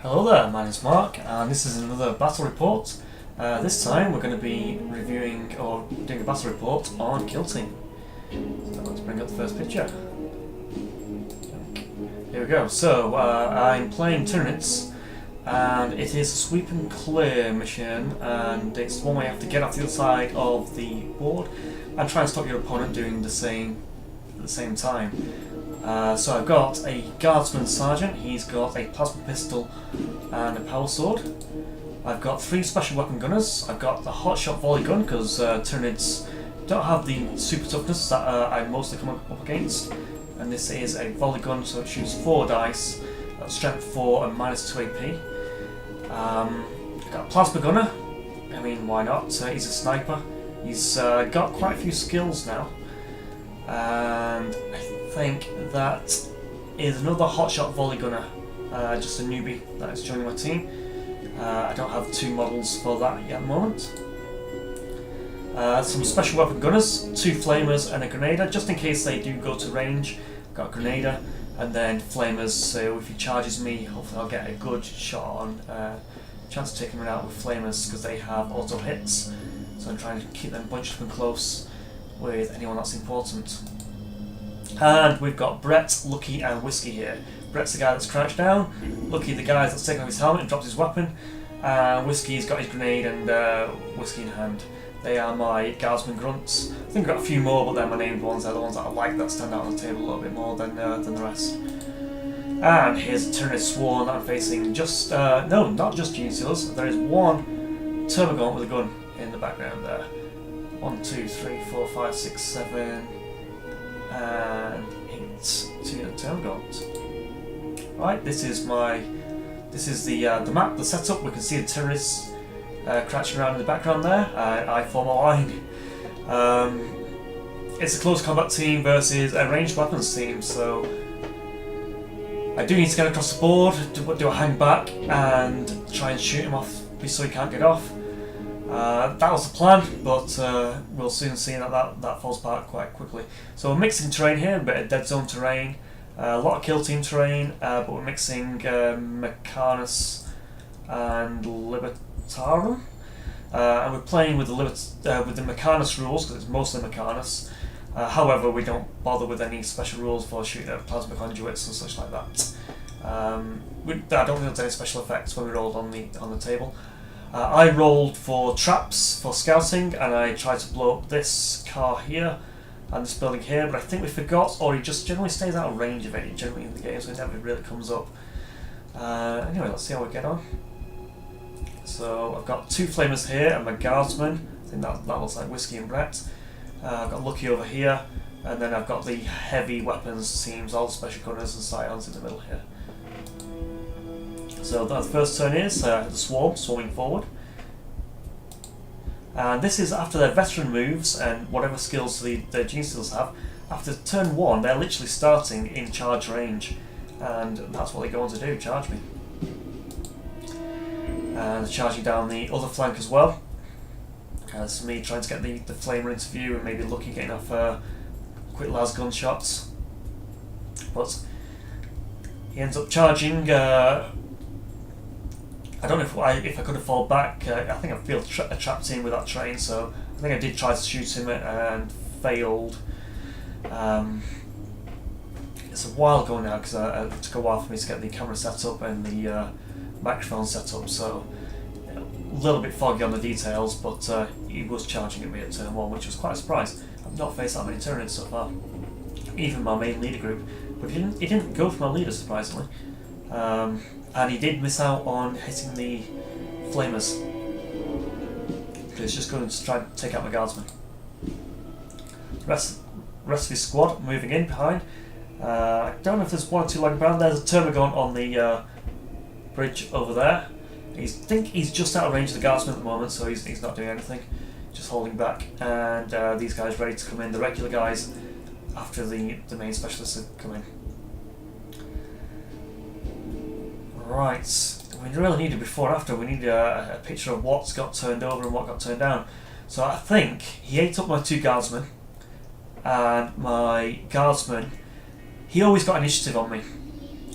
Hello there, my name's Mark, and this is another battle report. This time we're going to be reviewing or doing a battle report on Kill Team. So let's bring up the first picture. Here we go. So I'm playing Nids, and it is a sweep and clear mission, and it's one where you have to get off the other side of the board and try and stop your opponent doing the same at the same time. So I've got a guardsman sergeant, he's got a plasma pistol and a power sword. I've got 3 special weapon gunners. I've got the hotshot volley gun because Tyranids don't have the super toughness that I mostly come up against. And this is a volley gun, so it shoots 4 dice, strength 4 and minus 2 AP. I've got a plasma gunner, I mean why not, he's a sniper. He's got quite a few skills now. And I think that is another hotshot volley gunner, just a newbie that is joining my team. I don't have 2 models for that yet at the moment. Some special weapon gunners, 2 flamers and a grenader, just in case they do go to range. Got a grenader, and then flamers, so if he charges me, hopefully I'll get a good shot on. Chance of taking him out with flamers because they have auto hits, so I'm trying to keep them bunched up and close with anyone that's important. And we've got Brett, Lucky and Whiskey here. Brett's the guy that's crouched down, Lucky the guy that's taken off his helmet and dropped his weapon, Whiskey's got his grenade and Whiskey in hand. They are my guardsman grunts. I think I've got a few more, but they're my named ones. They're the ones that I like that stand out on the table a little bit more than the rest. And here's a Tyranid Sworn that I'm facing. Just no, not just Gene Sealers. There is one Termagant with a gun in the background there. 1, 2, 3, 4, 5, 6, 7, and 8 Termagant. Right, this is the map, the setup. We can see the Tyranids crouching around in the background there. I form a line. It's a close combat team versus a ranged weapons team, so I do need to get across the board. Do I hang back and try and shoot him off so he can't get off? That was the plan, but we'll soon see that falls apart quite quickly. So we're mixing terrain here, a bit of dead zone terrain, a lot of kill team terrain, but we're mixing Mechanis and Libertarum, and we're playing with the Mechanis rules because it's mostly Mechanis. However, we don't bother with any special rules for shooting at plasma conduits and such like that. I don't think there's any special effects when we rolled on the table. I rolled for traps for scouting, and I tried to blow up this car here and this building here, but I think we forgot, or he just generally stays out of range of it generally in the game, so it never really comes up. Anyway, let's see how we get on. So I've got 2 flamers here and my guardsman. I think that looks like Whiskey and Brett. I've got Lucky over here, and then I've got the heavy weapons teams, all the special gunners and scions in the middle here. So the first turn is the swarming forward. And this is after their veteran moves and whatever skills the Gene Stealers have. After turn 1, they're literally starting in charge range, and that's what they go on to do, charge me. And they're charging down the other flank as well. As me trying to get the flamer into view and maybe Lucky getting off quick las gunshots. But he ends up charging. I don't know if I could have fallen back. I think I feel trapped in with that train, so I think I did try to shoot him and failed. It's a while ago now because it took a while for me to get the camera set up and the microphone set up, so a little bit foggy on the details, but he was charging at me at turn 1, which was quite a surprise. I've not faced that many Tyranids so far, even my main leader group, but he didn't go for my leader, surprisingly. And he did miss out on hitting the flamers. He's just going to try and take out my guardsman. Rest of his squad moving in behind. I don't know if there's 1 or 2 lying around. There's a Termagant on the bridge over there. I think he's just out of range of the guardsman at the moment, so he's not doing anything, just holding back. And these guys ready to come in, the regular guys, after the main specialists have come in. Right, we really need a before and after. We need a picture of what's got turned over and what got turned down. So I think he ate up my 2 guardsmen, and my guardsman, he always got initiative on me.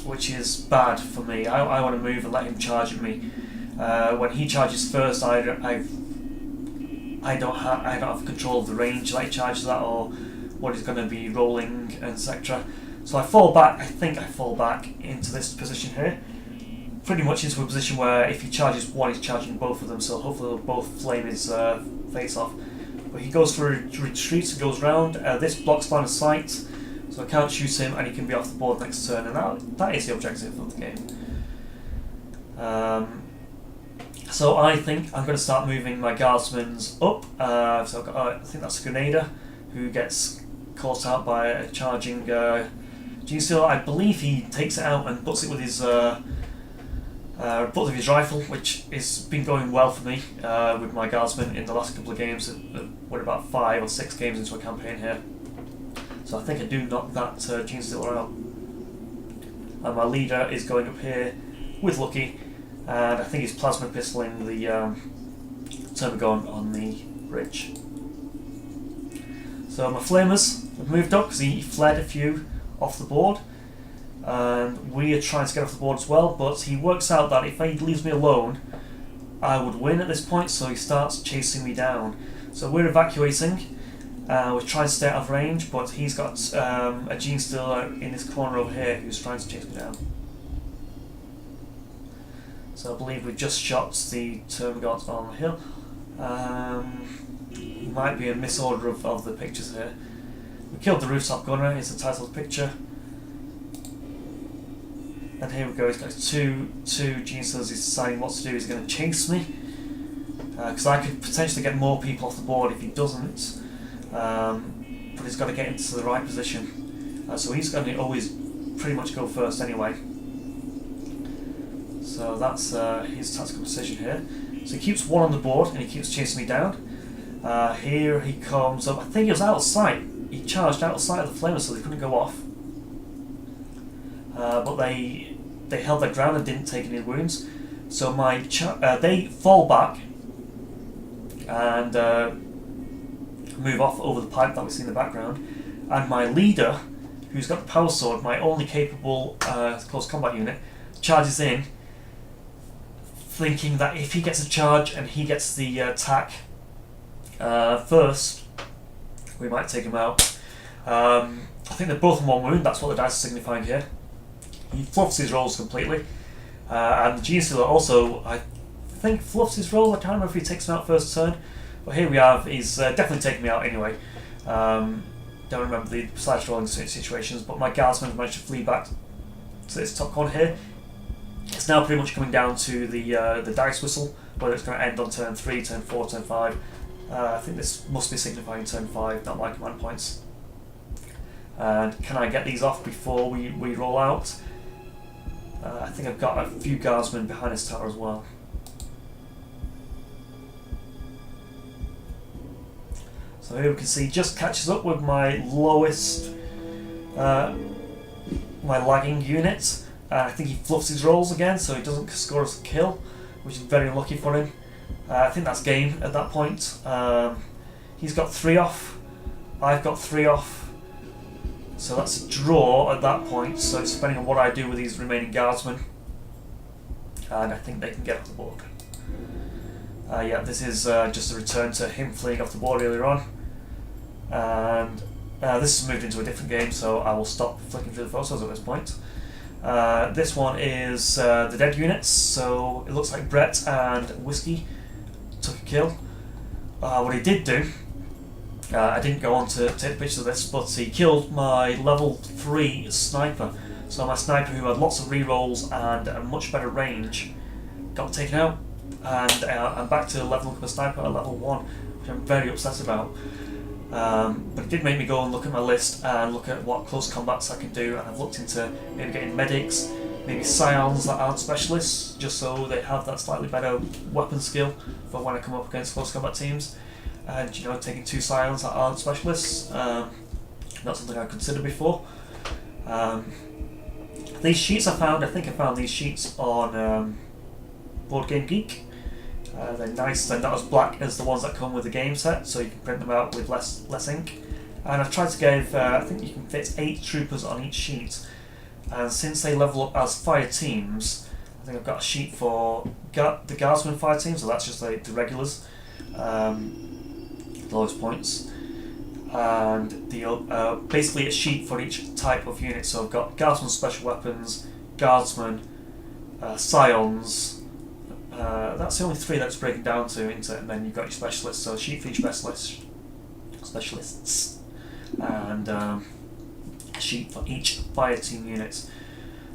which is bad for me. I want to move and let him charge at me. When he charges first, I don't have control of the range that he charges at, or what he's going to be rolling, etc. So I fall back. I think I fall back into this position here, pretty much into a position where if he charges one, he's charging both of them. So hopefully they'll both flame his face off. But he goes for a retreat and goes round. This blocks line of sight, so I can't shoot him, and he can be off the board next turn. And that is the objective of the game. So I think I'm going to start moving my guardsmen up. So I've got, I think that's a Grenadier who gets caught out by a charging Genestealer. I believe he takes it out and butts it with his rifle, which has been going well for me with my guardsmen in the last couple of games. We're about 5 or 6 games into a campaign here. So I think I do knock that Genestealer out. And my leader is going up here with Lucky, and I think he's plasma pistoling the Termagon on the bridge. So my flamers have moved up because he fled a few off the board, and we are trying to get off the board as well, but he works out that if he leaves me alone, I would win at this point, so he starts chasing me down. So we're evacuating. We're trying to stay out of range, but he's got a Genestealer in this corner over here who's trying to chase me down. So I believe we just shot the Termagant on the hill. Might be a misorder of the pictures here. We killed the rooftop gunner, is the title of the picture. And here we go, he's got two Genestealers, he's deciding what to do. He's going to chase me, because I could potentially get more people off the board if he doesn't. But he's got to get into the right position. So he's going to always pretty much go first anyway. So that's his tactical decision here. So he keeps one on the board and he keeps chasing me down. Here he comes up. I think he was out of sight. He charged out of sight of the flamer, so they couldn't go off. But they held their ground and didn't take any wounds. So they fall back and move off over the pipe that we see in the background. And my leader, who's got the power sword, my only capable close combat unit, charges in, thinking that if he gets a charge and he gets the attack first, we might take him out. I think they're both on 1 wound, that's what the dice are signifying here. He fluffs his rolls completely. And the Genestealer also, I think, fluffs his roll. I can't remember if he takes him out first turn. But here we have, he's definitely taken me out anyway. Don't remember the precise rolling situations, but my guardsmen have managed to flee back to this top corner here. It's now pretty much coming down to the dice whistle, whether it's going to end on turn 3, turn 4, turn 5. I think this must be signifying turn 5, not my command points. And can I get these off before we roll out? I think I've got a few guardsmen behind this tower as well. So here we can see just catches up with my lowest, my lagging unit. I think he fluffs his rolls again, so he doesn't score us a kill, which is very unlucky for him. I think that's game at that point. He's got 3 off, I've got 3 off. So that's a draw at that point, so it's depending on what I do with these remaining guardsmen. And I think they can get off the board. Yeah, this is just a return to him fleeing off the board earlier on. And this has moved into a different game, so I will stop flicking through the photos at this point. This one is the dead units, so it looks like Brett and Whiskey took a kill. What he did do, I didn't go on to take pictures of this, but he killed my level 3 sniper. So my sniper, who had lots of rerolls and a much better range, got taken out. And I'm back to leveling up a sniper at level 1, which I'm very upset about. But it did make me go and look at my list and look at what close combats I can do, and I've looked into maybe getting medics, maybe scions that aren't specialists, just so they have that slightly better weapon skill for when I come up against close combat teams. And you know, taking 2 scions that aren't specialists, not something I've considered before. These sheets I think I found these sheets on Board Game Geek. They're nice, they're not as black as the ones that come with the game set, so you can print them out with less ink. And I've tried to give, I think you can fit 8 troopers on each sheet. and since they level up as fire teams, I think I've got a sheet for the Guardsman fire team, so that's just the regulars, lowest points, and the basically a sheet for each type of unit. So I've got Guardsman special weapons, Guardsman, Scions. That's the only three that's breaking down to into, and then you've got your specialists. So a sheet for each specialists, and a sheet for each fire team unit.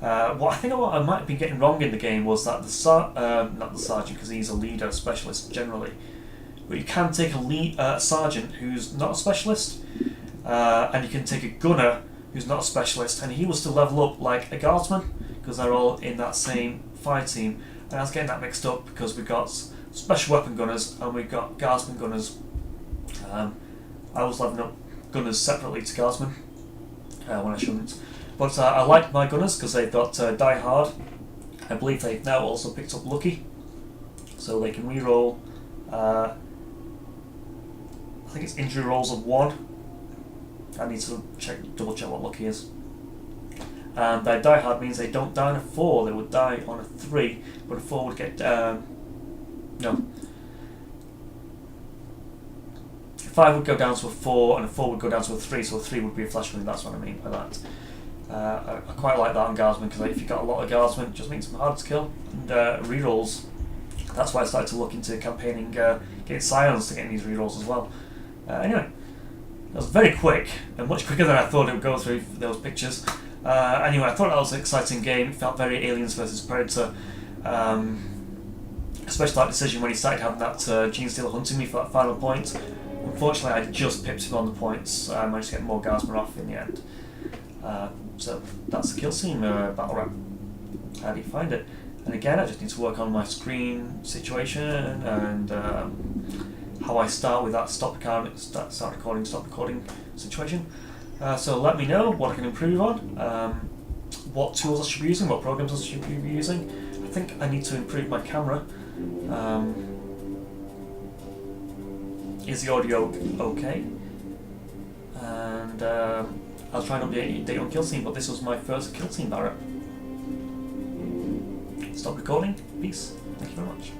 What I might have been getting wrong in the game was that not the sergeant, because he's a leader specialist generally, but you can take a sergeant who's not a specialist, and you can take a gunner who's not a specialist, and he will still level up like a guardsman because they're all in that same fire team. And I was getting that mixed up because we've got special weapon gunners and we've got guardsman gunners. I was leveling up gunners separately to guardsmen when I shouldn't. But I like my gunners because they've got Die Hard. I believe they've now also picked up Lucky, so they can reroll. I think it's injury rolls of 1. I need to double check what Lucky is. And their Die Hard means they don't die on a 4, they would die on a 3, but a 4 would get no. 5 would go down to a 4 and a 4 would go down to a 3, so a 3 would be a flash wound. That's what I mean by that. I quite like that on guardsmen because if you've got a lot of guardsmen, it just makes them harder to kill. And rerolls, that's why I started to look into campaigning, getting Scions to get these rerolls as well. Anyway, that was very quick and much quicker than I thought it would go through those pictures. Anyway, I thought that was an exciting game. It felt very Aliens vs Predator, especially that decision when he started having that Gene Stealer hunting me for that final point. Unfortunately, I just pipped him on the points. I managed to get more guardsmen off in the end. So that's the kill scene battle rap. How do you find it? And again, I just need to work on my screen situation and how I start with that start recording situation. So let me know what I can improve on, what tools I should be using, what programs I should be using. I think I need to improve my camera. Is the audio okay? And I'll try and update on kill scene, but this was my first kill scene, Barrett. Stop recording. Peace. Thank you very much.